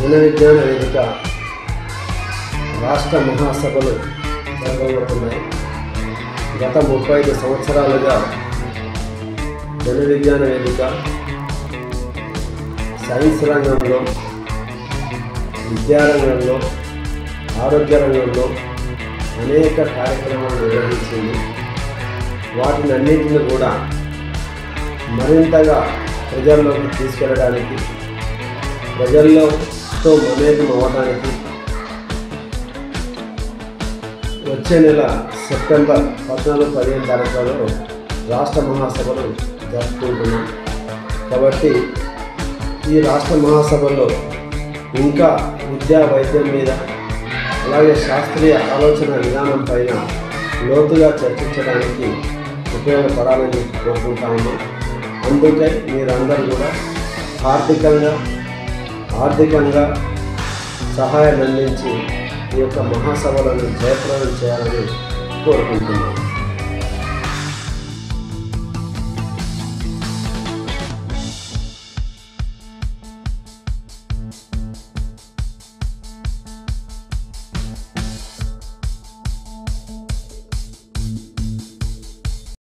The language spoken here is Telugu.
జన విజ్ఞాన వేదిక రాష్ట్ర మహాసభలు జరగబోతున్నాయి. గత 35 సంవత్సరాలుగా జన విజ్ఞాన వేదిక సైన్స్ రంగంలో, విద్యారంగంలో, ఆరోగ్య రంగంలో అనేక కార్యక్రమాలు నిర్వహించింది. వాటినన్నింటిని కూడా మరింతగా ప్రజల్లోకి తీసుకెళ్ళడానికి, ప్రజల్లోతో మమేకం అవ్వడానికి వచ్చే నెల సెప్టెంబర్ 14-15 తారీఖులలో రాష్ట్ర మహాసభలు జరుపుకుంటున్నాం. కాబట్టి ఈ రాష్ట్ర మహాసభల్లో ఇంకా విద్యా వైద్యం మీద, అలాగే శాస్త్రీయ ఆలోచన విధానం పైన లోతుగా చర్చించడానికి ఉపయోగపడాలని కోరుకుంటా ఉన్నాం. అందుకే మీరందరూ కూడా ఆర్థికంగా సహాయం అందించి ఈ యొక్క మహాసభలను జయప్రదం చేయాలని కోరుకుంటున్నాం.